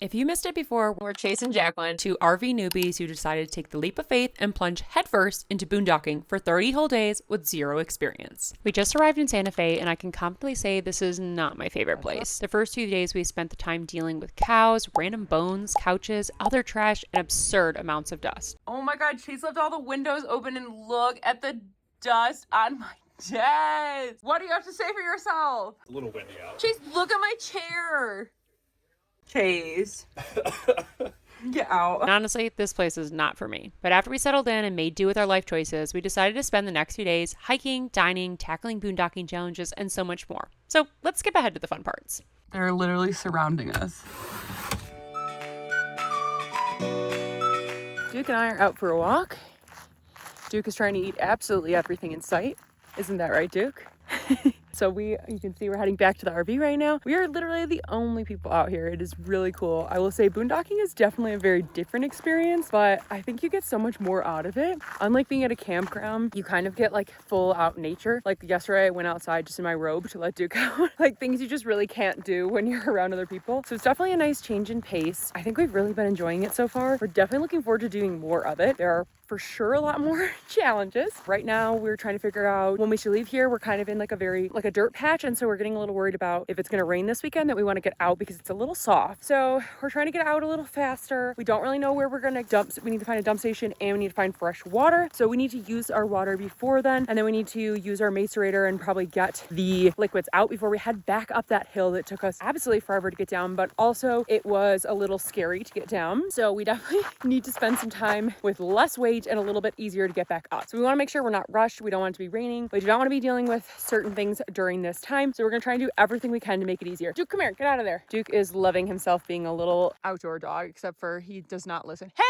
If you missed it before, we're Chase and Jacqueline, two RV newbies who decided to take the leap of faith and plunge headfirst into boondocking for 30 whole days with zero experience. We just arrived in Santa Fe, and I can confidently say this is not my favorite place. The first 2 days we spent the time dealing with cows, random bones, couches, other trash, and absurd amounts of dust. Oh my god, Chase left all the windows open and look at the dust on my desk. What do you have to say for yourself? It's a little windy out. Chase, look at my chair. Chase. Get out. And honestly, this place is not for me. But after we settled in and made do with our life choices, we decided to spend the next few days hiking, dining, tackling boondocking challenges, and so much more. So let's skip ahead to the fun parts. They're literally surrounding us. Duke and I are out for a walk. Duke is trying to eat absolutely everything in sight. Isn't that right, Duke? So you can see we're heading back to the RV right now. We are literally the only people out here. It is really cool. I will say boondocking is definitely a very different experience, but I think you get so much more out of it. Unlike being at a campground, you kind of get like full out nature. Like yesterday, I went outside just in my robe to let Duke out. Like things you just really can't do when you're around other people. So it's definitely a nice change in pace. I think we've really been enjoying it so far. We're definitely looking forward to doing more of it. There are for sure a lot more challenges. Right now, we're trying to figure out when we should leave here. We're kind of in like a dirt patch, and so we're getting a little worried about if it's going to rain this weekend, that we want to get out because it's a little soft. So we're trying to get out a little faster. We don't really know where we're going to dump. We need to find a dump station, and we need to find fresh water. So we need to use our water before then, and then we need to use our macerator and probably get the liquids out before we head back up that hill that took us absolutely forever to get down, but also it was a little scary to get down. So we definitely need to spend some time with less weight and a little bit easier to get back up. So we want to make sure we're not rushed. We don't want it to be raining. We do not want to be dealing with certain things during this time. So we're going to try and do everything we can to make it easier. Duke, come here. Get out of there. Duke is loving himself being a little outdoor dog, except for he does not listen. Hey,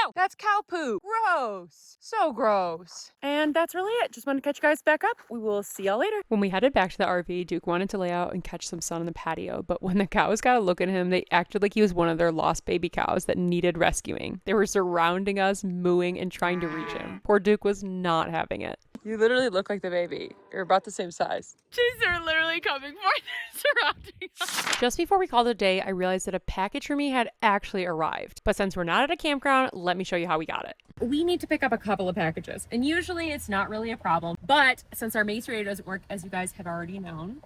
no, that's cow poo. Gross. So gross. And that's really it. Just wanted to catch you guys back up. We will see y'all later. When we headed back to the RV, Duke wanted to lay out and catch some sun on the patio, but when the cows got a look at him, they acted like he was one of their lost baby cows that needed rescuing. They were surrounding us, mooing, and trying to reach him. Poor Duke was not having it. You literally look like the baby. You're about the same size. Jeez, they're literally coming for surrounding us. Just before we called it a day, I realized that a package for me had actually arrived. But since we're not at a campground, let me show you how we got it. We need to pick up a couple of packages, and usually it's not really a problem. But since our macerator doesn't work, as you guys have already known,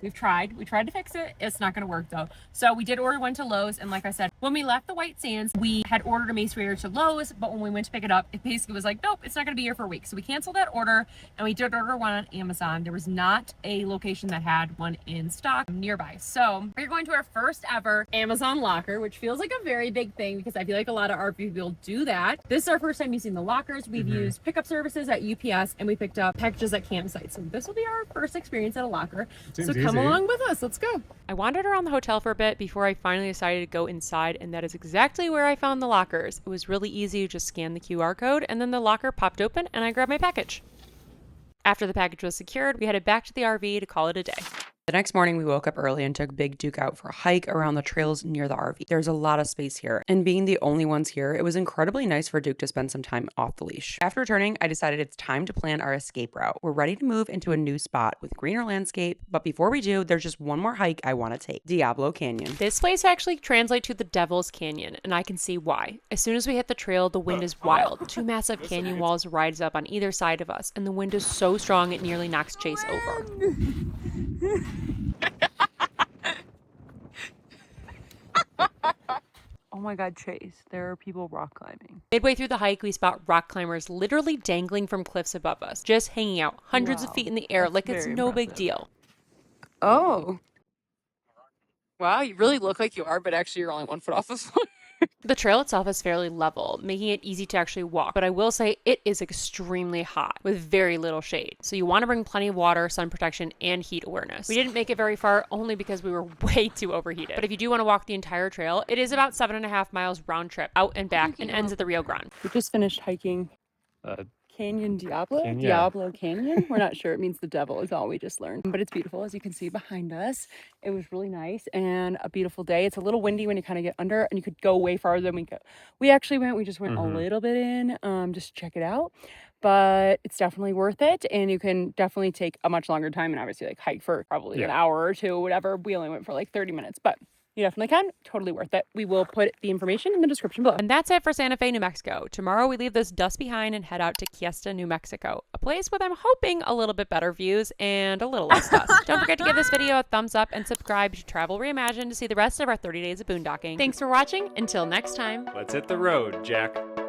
we tried to fix it. It's not going to work though. So we did order one to Lowe's. And like I said, when we left the White Sands, we had ordered a macerator to Lowe's, but when we went to pick it up, it basically was like, nope, it's not going to be here for a week. So we canceled that order, and we did order one on Amazon. There was not a location that had one in stock nearby. So we're going to our first ever Amazon locker, which feels like a very big thing because I feel like a lot of RV people do that. This is our first time using the lockers. We've used pickup services at UPS, and we picked up packages at campsites. So this will be our first experience at a locker. So come along with us. Let's go. I wandered around the hotel for a bit before I finally decided to go inside, and that is exactly where I found the lockers. It was really easy to just scan the QR code, and then the locker popped open and I grabbed my package. After the package was secured, we headed back to the RV to call it a day. The next morning, we woke up early and took Big Duke out for a hike around the trails near the RV. There's a lot of space here, and being the only ones here, it was incredibly nice for Duke to spend some time off the leash. After returning, I decided it's time to plan our escape route. We're ready to move into a new spot with greener landscape, but before we do, there's just one more hike I want to take, Diablo Canyon. This place actually translates to the Devil's Canyon, and I can see why. As soon as we hit the trail, the wind is wild. Two massive canyon walls rise up on either side of us, and the wind is so strong it nearly knocks Chase over. Oh my god, Chase, there are people rock climbing. Midway through the hike, we spot rock climbers literally dangling from cliffs above us, just hanging out hundreds of feet in the air. That's like it's no impressive. big deal. Oh. Wow, you really look like you are, but actually you're only 1 foot off the floor. The trail itself is fairly level, making it easy to actually walk, but I will say it is extremely hot with very little shade. So you want to bring plenty of water, sun protection, and heat awareness. We didn't make it very far only because we were way too overheated. But if you do want to walk the entire trail, it is about 7.5 miles round trip out and back and ends at the Rio Grande. We just finished hiking Canyon Diablo? Canyon. Diablo Canyon? We're not sure. It means the devil is all we just learned. But it's beautiful, as you can see behind us. It was really nice and a beautiful day. It's a little windy when you kind of get under, and you could go way farther than we could. We actually went. We just went a little bit in just to check it out. but it's definitely worth it. And you can definitely take a much longer time and obviously like hike for probably an hour or two, whatever. We only went for like 30 minutes, but you definitely can. Totally worth it. We will put the information in the description below. And that's it for Santa Fe, New Mexico. Tomorrow we leave this dust behind and head out to Fiesta, New Mexico, a place with, I'm hoping, a little bit better views and a little less dust. Don't forget to give this video a thumbs up and subscribe to Travel Reimagined to see the rest of our 30 days of boondocking. Thanks for watching. Until next time. Let's hit the road, Jack.